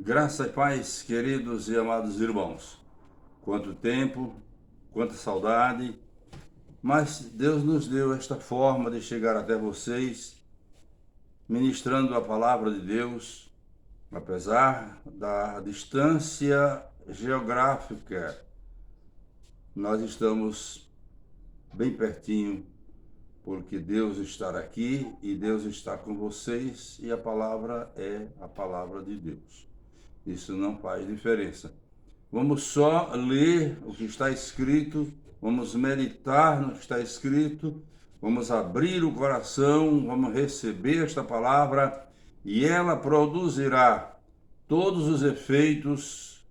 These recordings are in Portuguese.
Graça e paz, queridos e amados irmãos. Quanto tempo, quanta saudade, mas Deus nos deu esta forma de chegar até vocês, ministrando a palavra de Deus, apesar da distância geográfica. Nós estamos bem pertinho, porque Deus está aqui e Deus está com vocês e a palavra é a palavra de Deus. Isso não faz diferença. Vamos só ler o que está escrito, vamos meditar no que está escrito, vamos abrir o coração, vamos receber esta palavra e ela produzirá todos os efeitos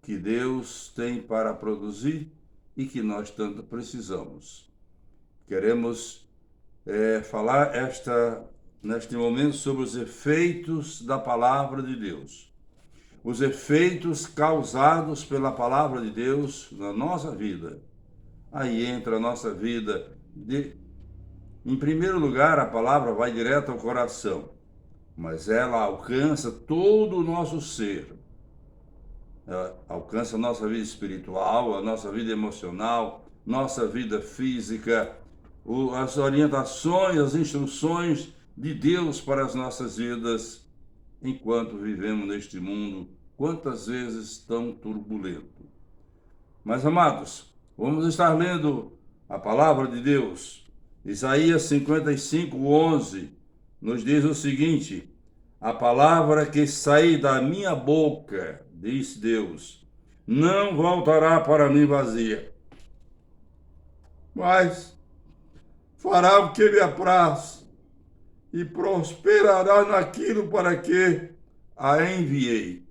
que Deus tem para produzir e que nós tanto precisamos. Queremos falar neste momento sobre os efeitos da palavra de Deus. Os efeitos causados pela palavra de Deus na nossa vida. Aí entra a nossa vida. Em primeiro lugar, a palavra vai direto ao coração, mas ela alcança todo o nosso ser. Ela alcança a nossa vida espiritual, a nossa vida emocional, nossa vida física, as orientações, as instruções de Deus para as nossas vidas enquanto vivemos neste mundo, quantas vezes tão turbulento. Mas, amados, vamos estar lendo a palavra de Deus. Isaías 55:11 nos diz o seguinte: a palavra que sair da minha boca, diz Deus, não voltará para mim vazia, mas fará o que lhe apraz e prosperará naquilo para que a enviei.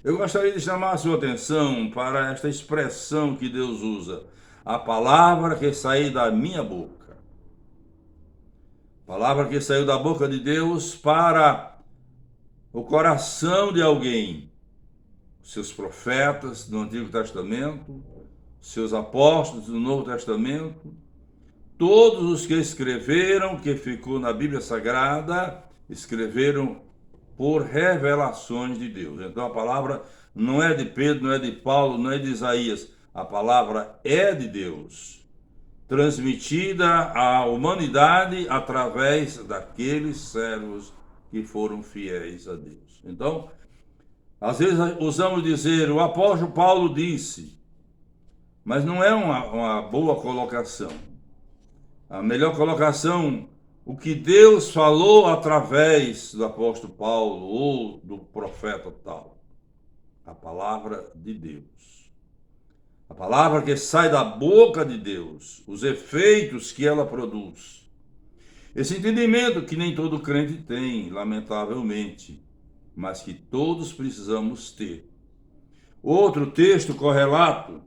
Eu gostaria de chamar a sua atenção para esta expressão que Deus usa, a palavra que saiu da minha boca. Palavra que saiu da boca de Deus para o coração de alguém. Seus profetas do Antigo Testamento, seus apóstolos do Novo Testamento, todos os que escreveram, que ficou na Bíblia Sagrada, escreveram por revelações de Deus. Então a palavra não é de Pedro, não é de Paulo, não é de Isaías. A palavra é de Deus, transmitida à humanidade através daqueles servos que foram fiéis a Deus. Então, às vezes usamos dizer, o apóstolo Paulo disse, mas não é uma boa colocação. A melhor colocação, o que Deus falou através do apóstolo Paulo ou do profeta tal. A palavra de Deus. A palavra que sai da boca de Deus, os efeitos que ela produz. Esse entendimento que nem todo crente tem, lamentavelmente, mas que todos precisamos ter. Outro texto correlato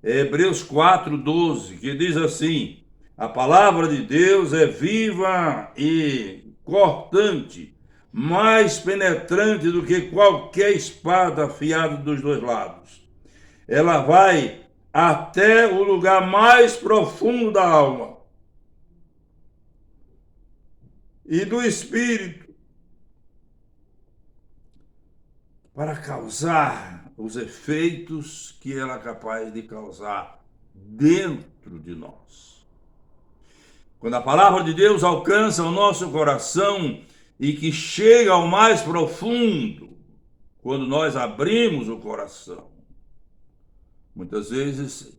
é Hebreus 4:12, que diz assim: a palavra de Deus é viva e cortante, mais penetrante do que qualquer espada afiada dos dois lados. Ela vai até o lugar mais profundo da alma e do espírito, para causar os efeitos que ela é capaz de causar dentro de nós. Quando a palavra de Deus alcança o nosso coração e que chega ao mais profundo, quando nós abrimos o coração, muitas vezes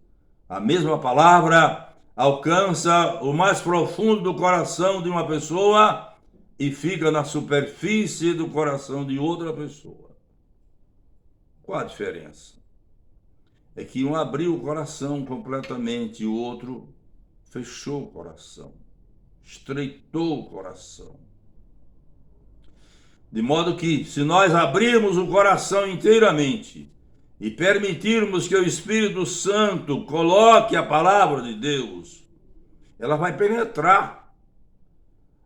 a mesma palavra alcança o mais profundo do coração de uma pessoa e fica na superfície do coração de outra pessoa. Qual a diferença? É que um abriu o coração completamente e o outro fechou o coração, estreitou o coração. De modo que, se nós abrirmos o coração inteiramente e permitirmos que o Espírito Santo coloque a palavra de Deus, ela vai penetrar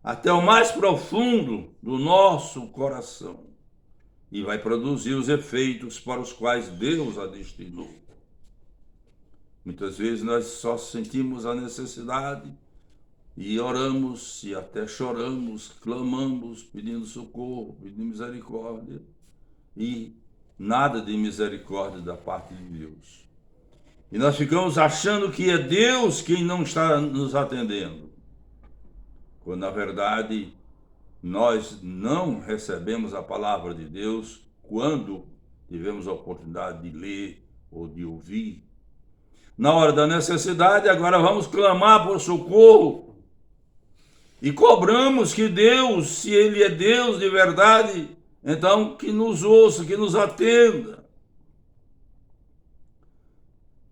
até o mais profundo do nosso coração e vai produzir os efeitos para os quais Deus a destinou. Muitas vezes nós só sentimos a necessidade e oramos e até choramos, clamamos, pedindo socorro, pedindo misericórdia. e nada de misericórdia da parte de Deus. E nós ficamos achando que é Deus quem não está nos atendendo, quando na verdade nós não recebemos a palavra de Deus quando tivemos a oportunidade de ler ou de ouvir. Na hora da necessidade, agora vamos clamar por socorro e cobramos que Deus, se Ele é Deus de verdade, então que nos ouça, que nos atenda.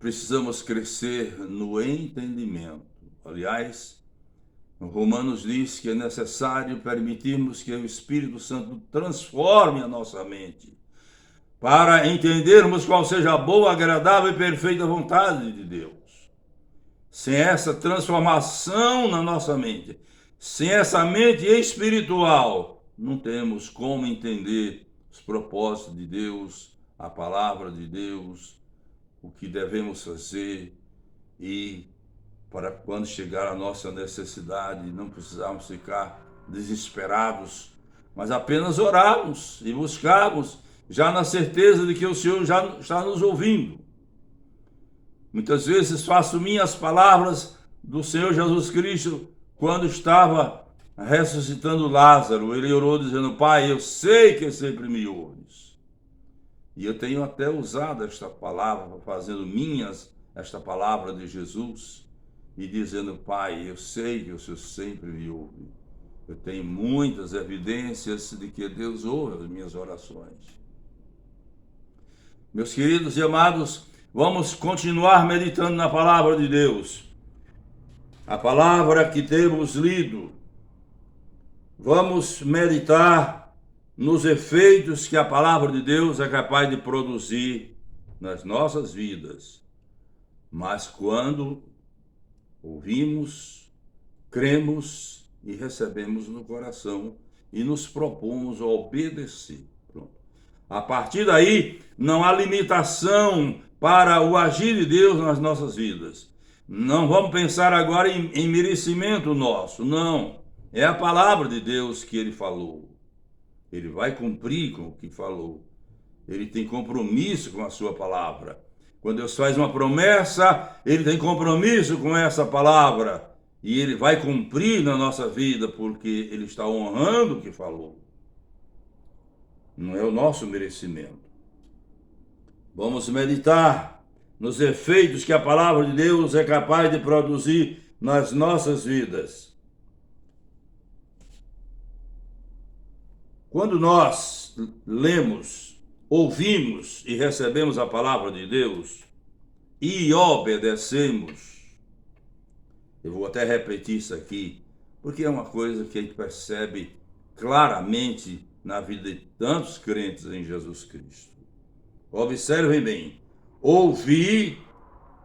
Precisamos crescer no entendimento. Aliás, Romanos diz que é necessário permitirmos que o Espírito Santo transforme a nossa mente, para entendermos qual seja a boa, agradável e perfeita vontade de Deus. Sem essa transformação na nossa mente, sem essa mente espiritual, não temos como entender os propósitos de Deus, a palavra de Deus, o que devemos fazer e para quando chegar a nossa necessidade, não precisarmos ficar desesperados, mas apenas orarmos e buscarmos, já na certeza de que o Senhor já está nos ouvindo. Muitas vezes faço minhas palavras do Senhor Jesus Cristo quando estava ressuscitando Lázaro. Ele orou dizendo: Pai, eu sei que sempre me ouves. E eu tenho até usado esta palavra, fazendo minhas esta palavra de Jesus, e dizendo: Pai, eu sei que o Senhor sempre me ouve. Eu tenho muitas evidências de que Deus ouve as minhas orações. Meus queridos e amados, vamos continuar meditando na palavra de Deus. A palavra que temos lido. Vamos meditar nos efeitos que a palavra de Deus é capaz de produzir nas nossas vidas. Mas quando ouvimos, cremos e recebemos no coração e nos propomos a obedecer. Pronto. A partir daí, não há limitação para o agir de Deus nas nossas vidas. Não vamos pensar agora em merecimento nosso, não. É a palavra de Deus que Ele falou. Ele vai cumprir com o que falou. Ele tem compromisso com a sua palavra. Quando Deus faz uma promessa, Ele tem compromisso com essa palavra. E Ele vai cumprir na nossa vida, porque Ele está honrando o que falou. Não é o nosso merecimento. Vamos meditar nos efeitos que a palavra de Deus é capaz de produzir nas nossas vidas. Quando nós lemos, ouvimos e recebemos a palavra de Deus e obedecemos, eu vou até repetir isso aqui, porque é uma coisa que a gente percebe claramente na vida de tantos crentes em Jesus Cristo. Observem bem, ouvir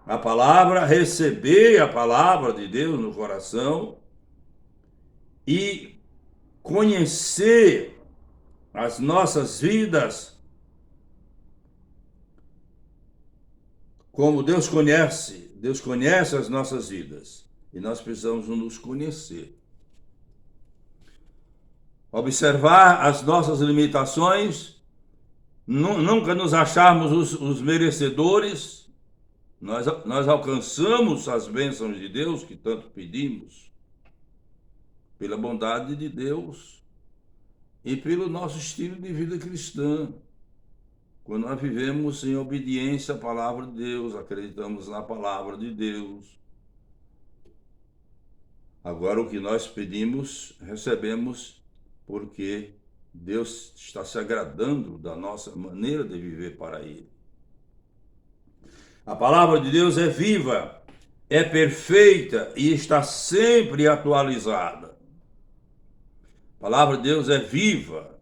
a palavra, receber a palavra de Deus no coração e conhecer as nossas vidas como Deus conhece as nossas vidas e nós precisamos nos conhecer. Observar as nossas limitações, nunca nos acharmos os merecedores, nós alcançamos as bênçãos de Deus que tanto pedimos, pela bondade de Deus e pelo nosso estilo de vida cristã. Quando nós vivemos em obediência à palavra de Deus, acreditamos na palavra de Deus. Agora o que nós pedimos, recebemos, porque Deus está se agradando da nossa maneira de viver para Ele. A palavra de Deus é viva, é perfeita e está sempre atualizada. A palavra de Deus é viva.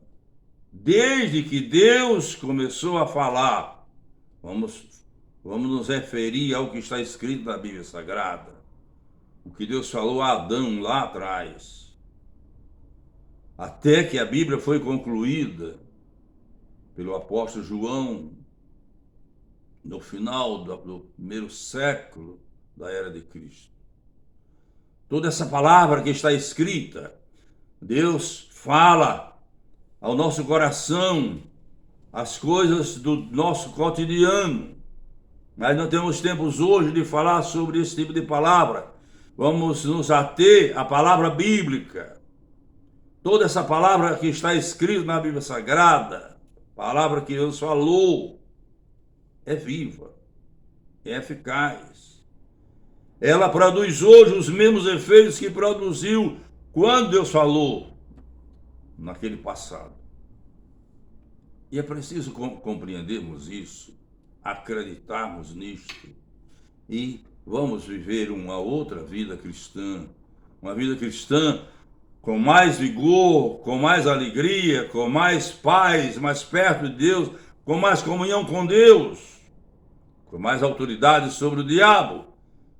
Desde que Deus começou a falar, vamos nos referir ao que está escrito na Bíblia Sagrada. O que Deus falou a Adão lá atrás. Até que a Bíblia foi concluída pelo apóstolo João, no final do primeiro século da era de Cristo. Toda essa palavra que está escrita, Deus fala ao nosso coração as coisas do nosso cotidiano. Mas não temos tempos hoje de falar sobre esse tipo de palavra. Vamos nos ater à palavra bíblica. Toda essa palavra que está escrita na Bíblia Sagrada, palavra que Deus falou, é viva, é eficaz. Ela produz hoje os mesmos efeitos que produziu quando Deus falou naquele passado. E é preciso compreendermos isso, acreditarmos nisto e vamos viver uma outra vida cristã, uma vida cristã com mais vigor, com mais alegria, com mais paz, mais perto de Deus, com mais comunhão com Deus, com mais autoridade sobre o diabo,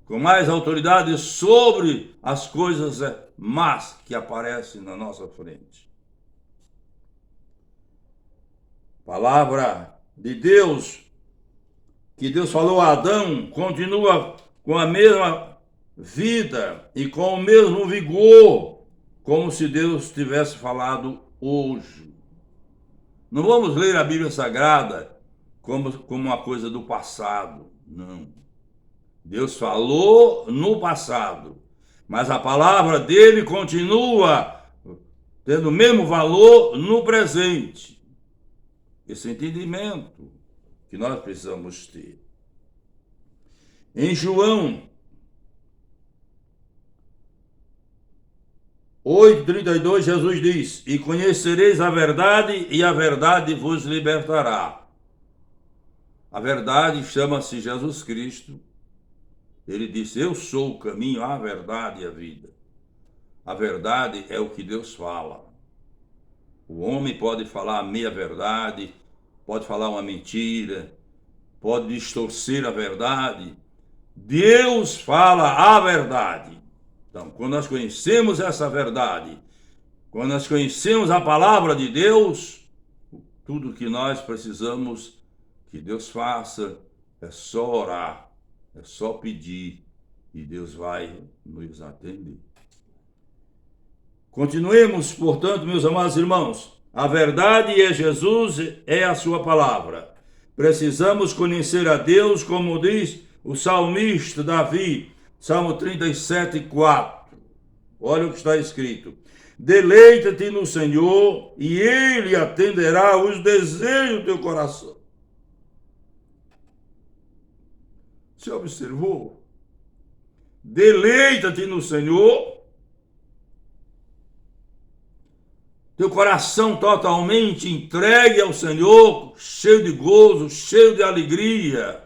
com mais autoridade sobre as coisas más que aparecem na nossa frente. Palavra de Deus, que Deus falou a Adão, continua com a mesma vida e com o mesmo vigor, como se Deus tivesse falado hoje. Não vamos ler a Bíblia Sagrada como uma coisa do passado, não. Deus falou no passado, mas a palavra dele continua tendo o mesmo valor no presente. Esse entendimento que nós precisamos ter. Em João 8,32, Jesus diz: e conhecereis a verdade, e a verdade vos libertará. A verdade chama-se Jesus Cristo. Ele disse: eu sou o caminho, a verdade e a vida. A verdade é o que Deus fala. O homem pode falar a meia-verdade, pode falar uma mentira, pode distorcer a verdade. Deus fala a verdade. Então, quando nós conhecemos essa verdade, quando nós conhecemos a palavra de Deus, tudo que nós precisamos que Deus faça é só orar, é só pedir, e Deus vai nos atender. Continuemos, portanto, meus amados irmãos, a verdade é Jesus, é a sua palavra. Precisamos conhecer a Deus, como diz o salmista Davi, Salmo 37:4. Olha o que está escrito: deleita-te no Senhor e Ele atenderá os desejos do teu coração. Você observou? Deleita-te no Senhor, teu coração totalmente entregue ao Senhor, cheio de gozo, cheio de alegria.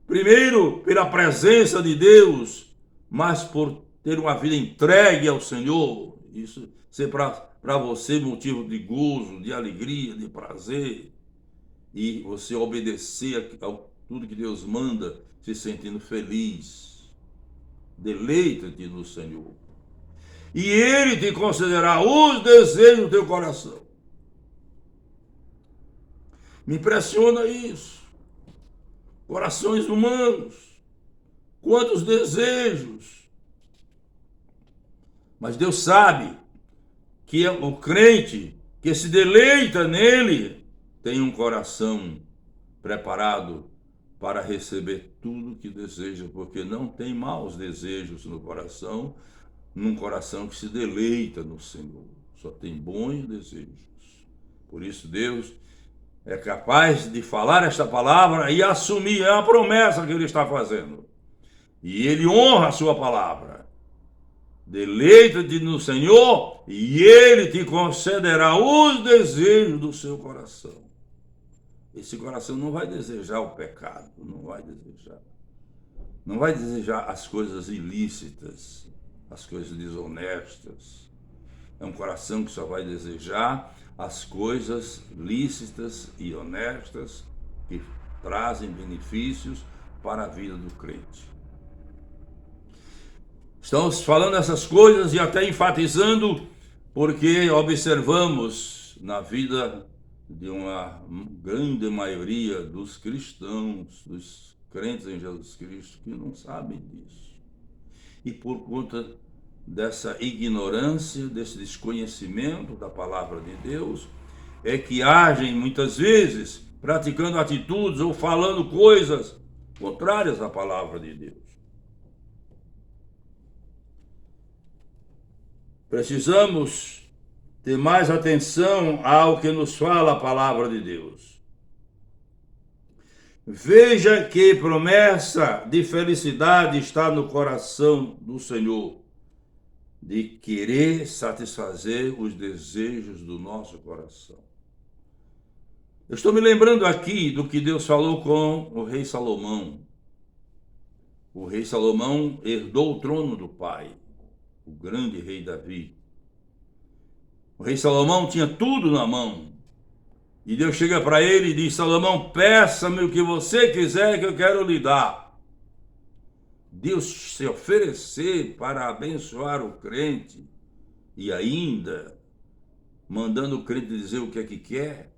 Primeiro, pela presença de Deus, mas por ter uma vida entregue ao Senhor. Isso ser para você motivo de gozo, de alegria, de prazer. E você obedecer a tudo que Deus manda, se sentindo feliz. Deleita-te no Senhor. E Ele te concederá os desejos do teu coração. Me impressiona isso. Corações humanos, quantos desejos. Mas Deus sabe que o crente que se deleita nele tem um coração preparado para receber tudo que deseja, porque não tem maus desejos no coração, num coração que se deleita no Senhor. Só tem bons desejos. Por isso Deus é capaz de falar esta palavra e assumir, é uma promessa que Ele está fazendo. E Ele honra a sua palavra. Deleita-te no Senhor e Ele te concederá os desejos do seu coração. Esse coração não vai desejar o pecado, não vai desejar. Não vai desejar as coisas ilícitas, as coisas desonestas. É um coração que só vai desejar as coisas lícitas e honestas que trazem benefícios para a vida do crente. Estamos falando essas coisas e até enfatizando porque observamos na vida de uma grande maioria dos cristãos, dos crentes em Jesus Cristo, que não sabem disso. E por conta dessa ignorância, desse desconhecimento da palavra de Deus, é que agem muitas vezes praticando atitudes ou falando coisas contrárias à palavra de Deus. Precisamos ter mais atenção ao que nos fala a palavra de Deus. Veja que promessa de felicidade está no coração do Senhor, de querer satisfazer os desejos do nosso coração. Eu estou me lembrando aqui do que Deus falou com o rei Salomão. O rei Salomão herdou o trono do pai, o grande rei Davi. O rei Salomão tinha tudo na mão. E Deus chega para ele e diz: Salomão, peça-me o que você quiser que eu quero lhe dar. Deus se oferecer para abençoar o crente e ainda mandando o crente dizer o que é que quer.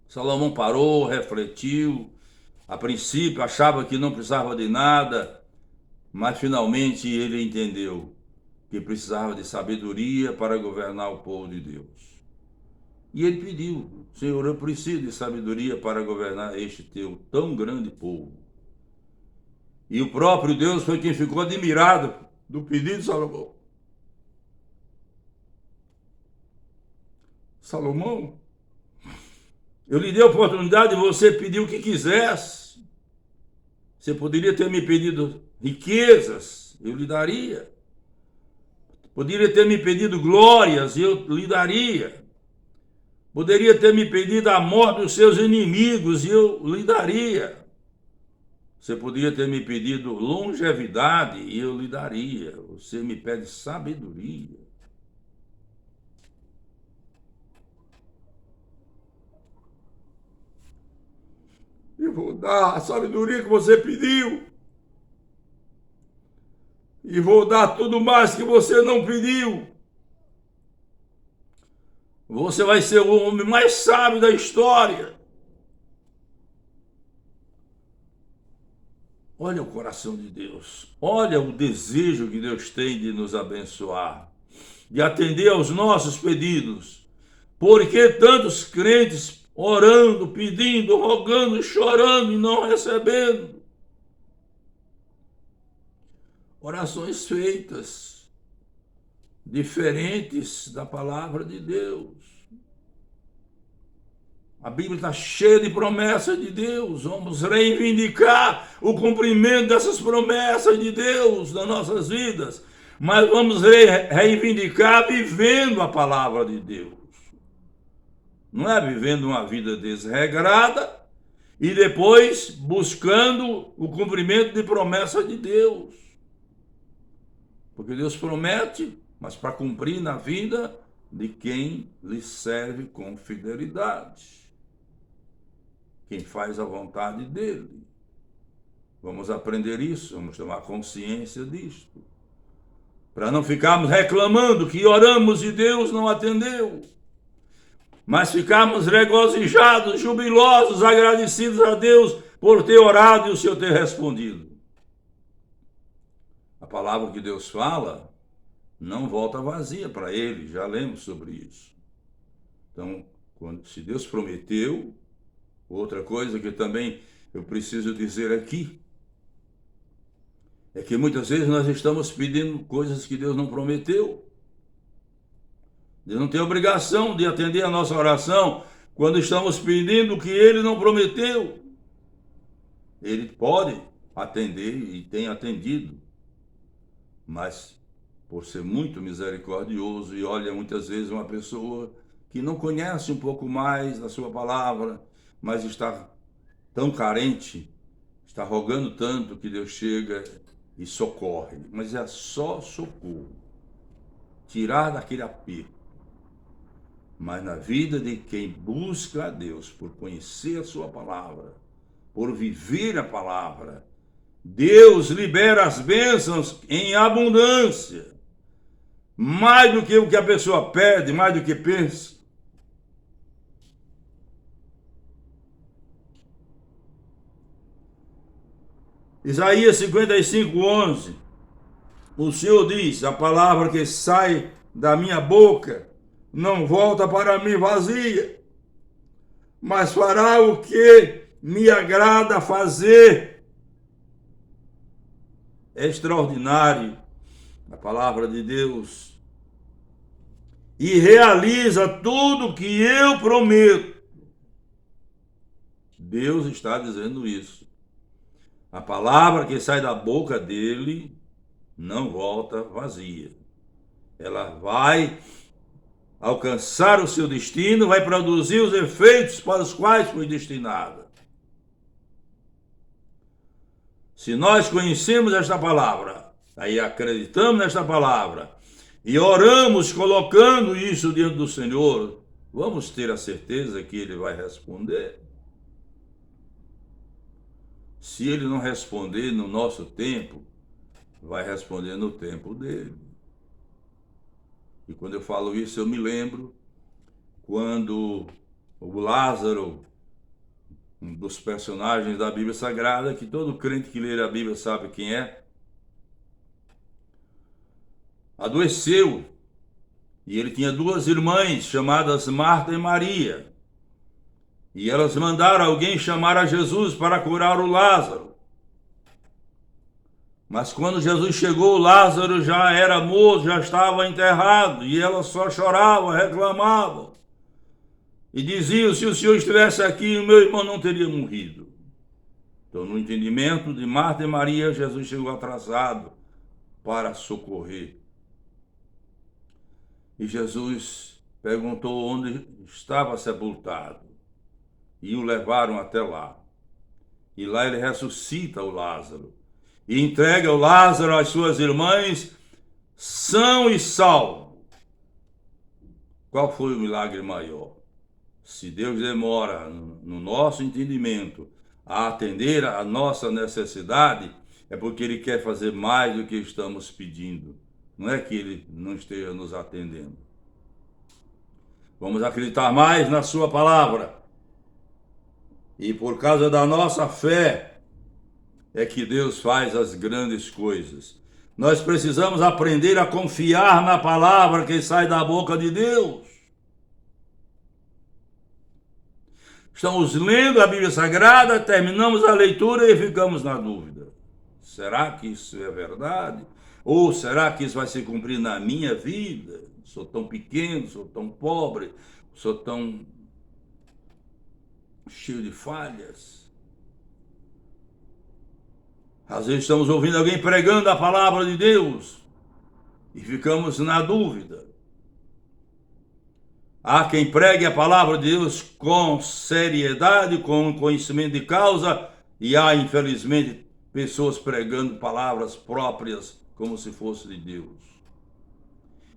Salomão parou, refletiu. A princípio achava que não precisava de nada, mas finalmente ele entendeu que precisava de sabedoria para governar o povo de Deus. E ele pediu: Senhor, eu preciso de sabedoria para governar este teu tão grande povo. E o próprio Deus foi quem ficou admirado do pedido de Salomão. Salomão, eu lhe dei a oportunidade de você pedir o que quisesse. Você poderia ter me pedido riquezas, eu lhe daria. Poderia ter me pedido glórias, eu lhe daria. Poderia ter me pedido a morte dos seus inimigos, e eu lhe daria. Você poderia ter me pedido longevidade, e eu lhe daria. Você me pede sabedoria. Eu vou dar a sabedoria que você pediu. E vou dar tudo mais que você não pediu. Você vai ser o homem mais sábio da história. Olha o coração de Deus. Olha o desejo que Deus tem de nos abençoar, de atender aos nossos pedidos. Por que tantos crentes orando, pedindo, rogando, chorando e não recebendo? Orações feitas, diferentes da palavra de Deus. A Bíblia está cheia de promessas de Deus. Vamos reivindicar o cumprimento dessas promessas de Deus nas nossas vidas. Mas vamos reivindicar vivendo a palavra de Deus. Não é vivendo uma vida desregrada e depois buscando o cumprimento de promessas de Deus. Porque Deus promete, mas para cumprir na vida de quem lhe serve com fidelidade. Quem faz a vontade dele. Vamos aprender isso, vamos tomar consciência disto. Para não ficarmos reclamando que oramos e Deus não atendeu. Mas ficarmos regozijados, jubilosos, agradecidos a Deus por ter orado e o Senhor ter respondido. A palavra que Deus fala não volta vazia para ele, já lemos sobre isso. Então, se Deus prometeu, outra coisa que também eu preciso dizer aqui, é que muitas vezes nós estamos pedindo coisas que Deus não prometeu. Deus não tem obrigação de atender a nossa oração quando estamos pedindo o que Ele não prometeu. Ele pode atender e tem atendido, mas por ser muito misericordioso, e olha, muitas vezes uma pessoa que não conhece um pouco mais da sua palavra, mas está tão carente, está rogando tanto que Deus chega e socorre. Mas é só socorro, tirar daquele aperto. Mas na vida de quem busca a Deus por conhecer a sua palavra, por viver a palavra, Deus libera as bênçãos em abundância, mais do que o que a pessoa pede, mais do que pensa. Isaías 55:11, o Senhor diz: a palavra que sai da minha boca não volta para mim vazia, mas fará o que me agrada fazer. É extraordinário a palavra de Deus. E realiza tudo que eu prometo. Deus está dizendo isso. A palavra que sai da boca dele não volta vazia. Ela vai alcançar o seu destino, vai produzir os efeitos para os quais foi destinada. Se nós conhecemos esta palavra, aí acreditamos nesta palavra e oramos colocando isso diante do Senhor, vamos ter a certeza que Ele vai responder. Se Ele não responder no nosso tempo, vai responder no tempo dele. E quando eu falo isso, eu me lembro quando o Lázaro, um dos personagens da Bíblia Sagrada, que todo crente que lê a Bíblia sabe quem é, adoeceu. E ele tinha duas irmãs chamadas Marta e Maria. E elas mandaram alguém chamar a Jesus para curar o Lázaro. Mas quando Jesus chegou, Lázaro já era morto, já estava enterrado, e elas só choravam, reclamavam. E diziam, se o Senhor estivesse aqui, o meu irmão não teria morrido. Então, no entendimento de Marta e Maria, Jesus chegou atrasado para socorrer. E Jesus perguntou onde estava sepultado. E o levaram até lá. E lá ele ressuscita o Lázaro. E entrega o Lázaro às suas irmãs, são e salvo. Qual foi o milagre maior? Se Deus demora no nosso entendimento a atender a nossa necessidade, é porque Ele quer fazer mais do que estamos pedindo. Não é que Ele não esteja nos atendendo. Vamos acreditar mais na Sua palavra. E por causa da nossa fé, é que Deus faz as grandes coisas. Nós precisamos aprender a confiar na palavra que sai da boca de Deus. Estamos lendo a Bíblia Sagrada, terminamos a leitura e ficamos na dúvida. Será que isso é verdade? Ou será que isso vai se cumprir na minha vida? Sou tão pequeno, sou tão pobre, sou tão cheio de falhas. Às vezes estamos ouvindo alguém pregando a palavra de Deus e ficamos na dúvida. Há quem pregue a palavra de Deus com seriedade, com conhecimento de causa, e há, infelizmente, pessoas pregando palavras próprias como se fosse de Deus.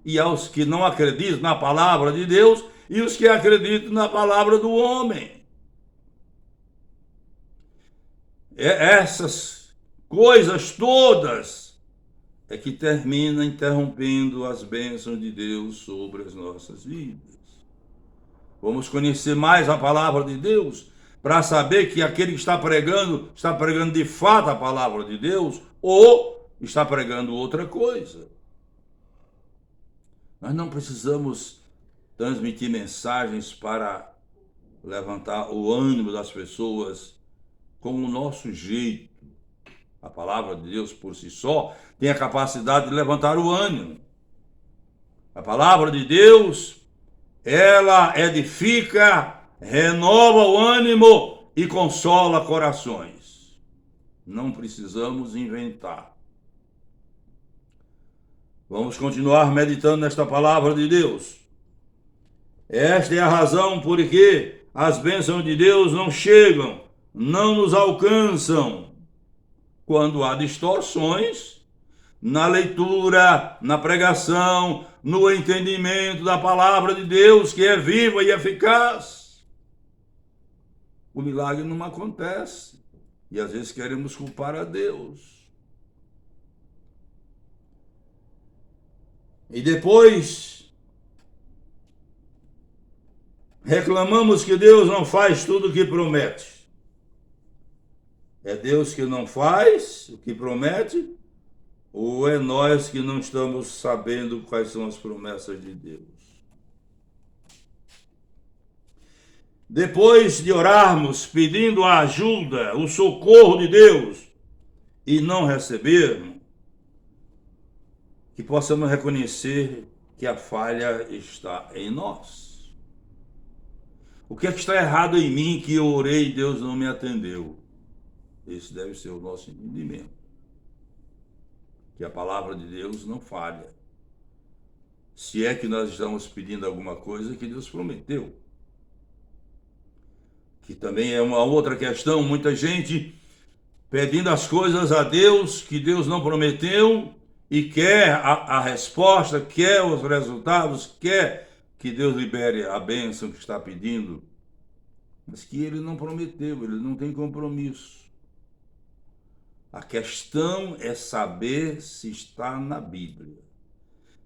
E há os que não acreditam na palavra de Deus e os que acreditam na palavra do homem. Essas coisas todas é que termina interrompendo as bênçãos de Deus sobre as nossas vidas. Vamos conhecer mais a palavra de Deus para saber que aquele que está pregando de fato a palavra de Deus ou está pregando outra coisa. Nós não precisamos transmitir mensagens para levantar o ânimo das pessoas com o nosso jeito. A palavra de Deus por si só tem a capacidade de levantar o ânimo. A palavra de Deus, ela edifica, renova o ânimo e consola corações. Não precisamos inventar. Vamos continuar meditando nesta palavra de Deus. Esta é a razão por que as bênçãos de Deus não chegam, não nos alcançam, quando há distorções na leitura, na pregação, no entendimento da palavra de Deus, que é viva e eficaz. O milagre não acontece. E às vezes queremos culpar a Deus. E depois reclamamos que Deus não faz tudo o que promete. É Deus que não faz o que promete? Ou é nós que não estamos sabendo quais são as promessas de Deus? depois de orarmos pedindo a ajuda, o socorro de Deus e não recebermos, que possamos reconhecer que a falha está em nós. O que é que está errado em mim que eu orei e Deus não me atendeu? Esse deve ser o nosso entendimento. Que a palavra de Deus não falha. Se é que nós estamos pedindo alguma coisa que Deus prometeu. Que também é uma outra questão, muita gente pedindo as coisas a Deus que Deus não prometeu e quer a resposta, quer os resultados, quer que Deus libere a bênção que está pedindo, mas que Ele não prometeu, Ele não tem compromisso. A questão é saber se está na Bíblia,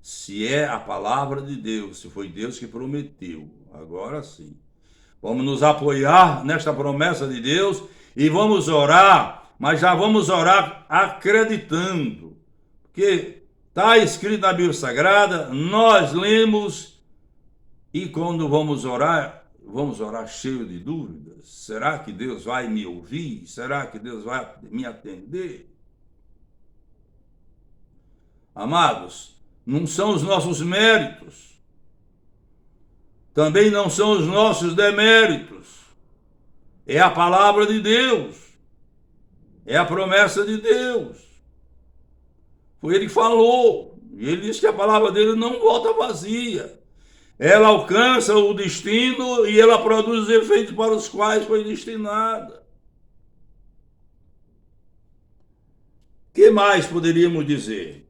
se é a palavra de Deus, se foi Deus que prometeu. Agora sim, vamos nos apoiar nesta promessa de Deus e vamos orar, mas já vamos orar acreditando, porque está escrito na Bíblia Sagrada, nós lemos e quando vamos orar cheio de dúvidas. Será que Deus vai me ouvir? Será que Deus vai me atender? Amados, não são os nossos méritos, também não são os nossos deméritos. É a palavra de Deus, é a promessa de Deus. Foi Ele que falou, e Ele disse que a palavra dele não volta vazia. Ela alcança o destino e ela produz os efeitos para os quais foi destinada. O que mais poderíamos dizer?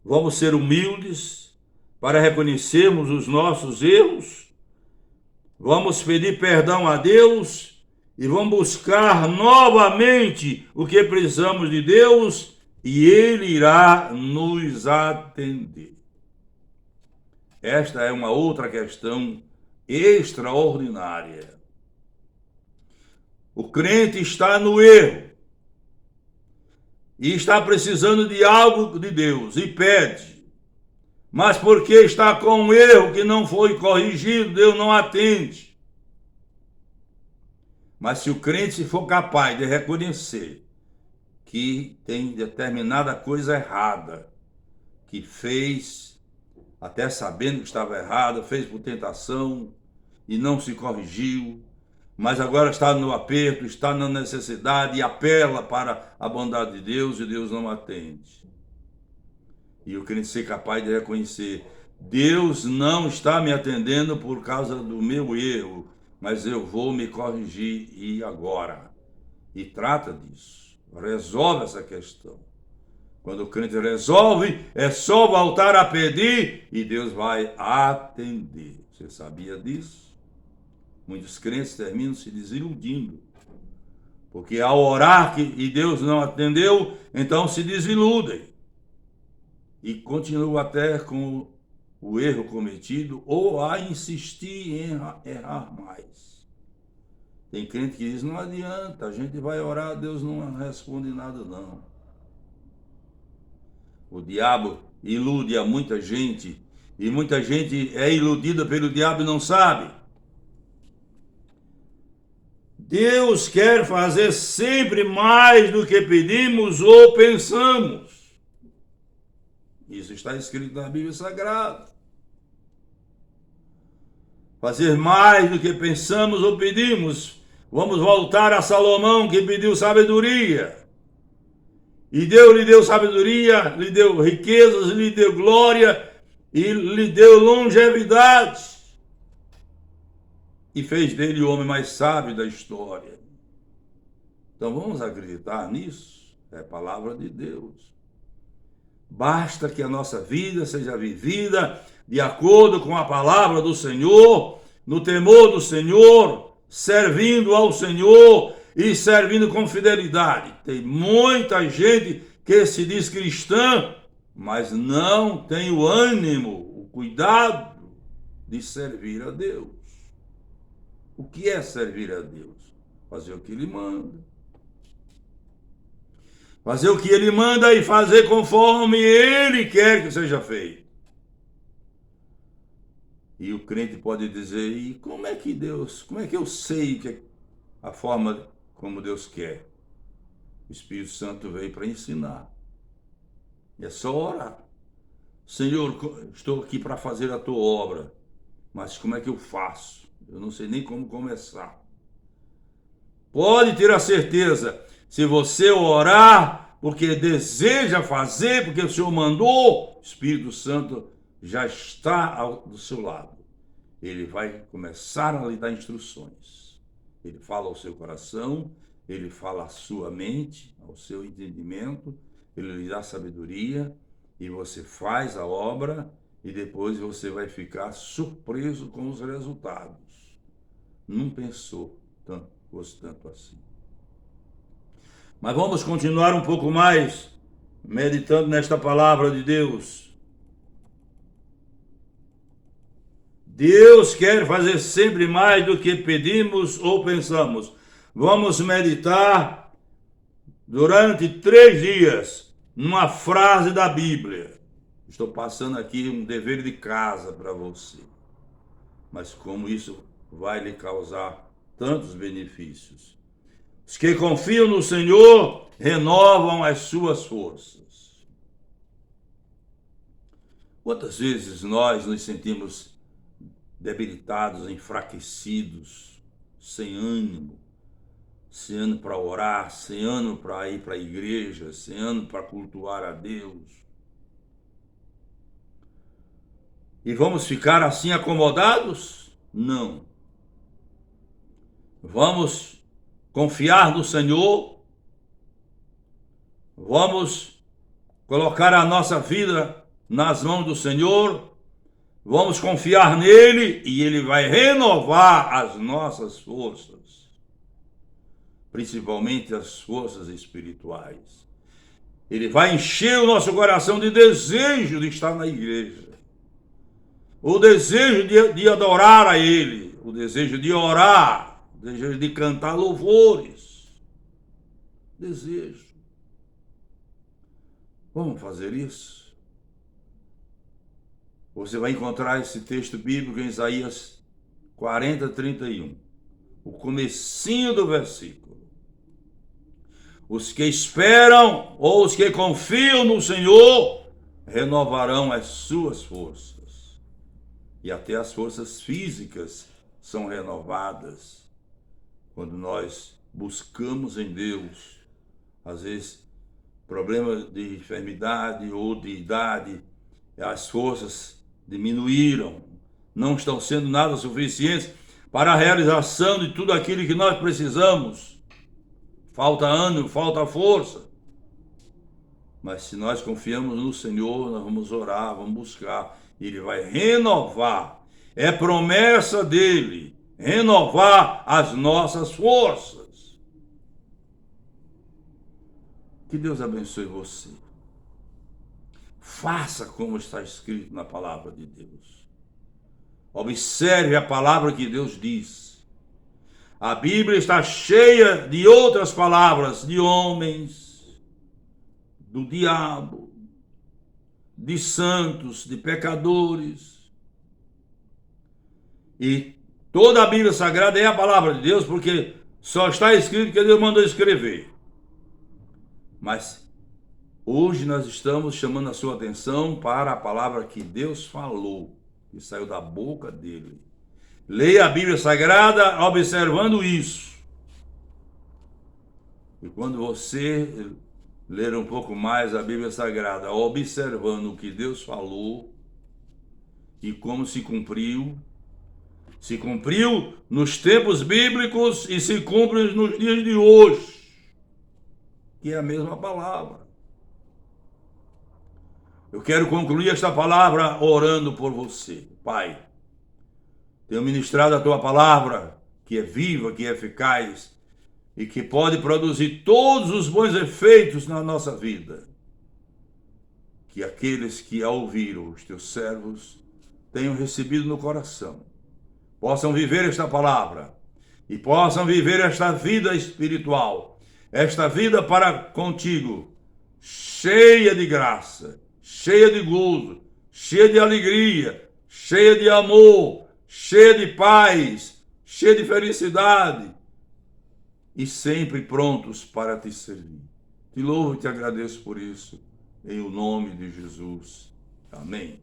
Vamos ser humildes para reconhecermos os nossos erros. Vamos pedir perdão a Deus e vamos buscar novamente o que precisamos de Deus e Ele irá nos atender. Esta é uma outra questão extraordinária. O crente está no erro e está precisando de algo de Deus e pede, mas porque está com um erro que não foi corrigido, Deus não atende. Mas se o crente for capaz de reconhecer que tem determinada coisa errada, que fez até sabendo que estava errado, fez por tentação e não se corrigiu, mas agora está no aperto, está na necessidade e apela para a bondade de Deus e Deus não atende. E eu queria ser capaz de reconhecer, Deus não está me atendendo por causa do meu erro, mas eu vou me corrigir e agora. E trata disso, resolve essa questão. Quando o crente resolve, é só voltar a pedir e Deus vai atender. Você sabia disso? Muitos crentes terminam se desiludindo. Porque ao orar e Deus não atendeu, então se desiludem. E continuam até com o erro cometido ou a insistir em errar mais. Tem crente que diz, não adianta, a gente vai orar, Deus não responde nada não. O diabo ilude a muita gente, e muita gente é iludida pelo diabo e não sabe. Deus quer fazer sempre mais do que pedimos ou pensamos. Isso está escrito na Bíblia Sagrada. Fazer mais do que pensamos ou pedimos. Vamos voltar a Salomão, que pediu sabedoria. E Deus lhe deu sabedoria, lhe deu riquezas, lhe deu glória e lhe deu longevidade. E fez dele o homem mais sábio da história. Então vamos acreditar nisso. É a palavra de Deus. Basta que a nossa vida seja vivida de acordo com a palavra do Senhor, no temor do Senhor, servindo ao Senhor e servindo com fidelidade. Tem muita gente que se diz cristã, mas não tem o ânimo, o cuidado de servir a Deus. O que é servir a Deus? Fazer o que Ele manda. Fazer o que Ele manda e fazer conforme Ele quer que seja feito. E o crente pode dizer, e como é que eu sei que é a forma como Deus quer? O Espírito Santo veio para ensinar. É só orar. Senhor, estou aqui para fazer a tua obra, mas como é que eu faço? Eu não sei nem como começar. Pode ter a certeza, se você orar porque deseja fazer, porque o Senhor mandou, o Espírito Santo já está do seu lado. Ele vai começar a lhe dar instruções. Ele fala ao seu coração, ele fala à sua mente, ao seu entendimento, ele lhe dá sabedoria e você faz a obra e depois você vai ficar surpreso com os resultados. Não pensou fosse tanto assim. Mas vamos continuar um pouco mais meditando nesta palavra de Deus. Deus quer fazer sempre mais do que pedimos ou pensamos. Vamos meditar durante 3 dias numa frase da Bíblia. Estou passando aqui um dever de casa para você. Mas como isso vai lhe causar tantos benefícios. Os que confiam no Senhor renovam as suas forças. Quantas vezes nós nos sentimos debilitados, enfraquecidos, sem ânimo para orar, sem ânimo para ir para a igreja, sem ânimo para cultuar a Deus. E vamos ficar assim acomodados? Não. Vamos confiar no Senhor, vamos colocar a nossa vida nas mãos do Senhor, vamos confiar nele e ele vai renovar as nossas forças, principalmente as forças espirituais. Ele vai encher o nosso coração de desejo de estar na igreja, o desejo de adorar a ele, o desejo de orar, o desejo de cantar louvores. Desejo. Vamos fazer isso? Você vai encontrar esse texto bíblico em Isaías 40:31, o comecinho do versículo. Os que esperam ou os que confiam no Senhor renovarão as suas forças. E até as forças físicas são renovadas quando nós buscamos em Deus. Às vezes, problemas de enfermidade ou de idade, as forças diminuíram, não estão sendo nada suficientes para a realização de tudo aquilo que nós precisamos. Falta ânimo, falta força. Mas se nós confiamos no Senhor, nós vamos orar, vamos buscar. Ele vai renovar. É promessa dele, renovar as nossas forças. Que Deus abençoe você. Faça como está escrito na palavra de Deus. Observe a palavra que Deus diz. A Bíblia está cheia de outras palavras, de homens, do diabo, de santos, de pecadores. E toda a Bíblia Sagrada é a palavra de Deus, porque só está escrito que Deus mandou escrever. Mas hoje nós estamos chamando a sua atenção para a palavra que Deus falou, que saiu da boca dele. Leia a Bíblia Sagrada observando isso. E quando você ler um pouco mais a Bíblia Sagrada, observando o que Deus falou e como se cumpriu nos tempos bíblicos e se cumpre nos dias de hoje, que é a mesma palavra. Eu quero concluir esta palavra orando por você. Pai, tenho ministrado a tua palavra, que é viva, que é eficaz e que pode produzir todos os bons efeitos na nossa vida. Que aqueles que a ouviram, os teus servos, tenham recebido no coração, possam viver esta palavra e possam viver esta vida espiritual, esta vida para contigo, cheia de graça, cheia de gozo, cheia de alegria, cheia de amor, cheia de paz, cheia de felicidade e sempre prontos para te servir. Te louvo e te agradeço por isso, em o nome de Jesus. Amém.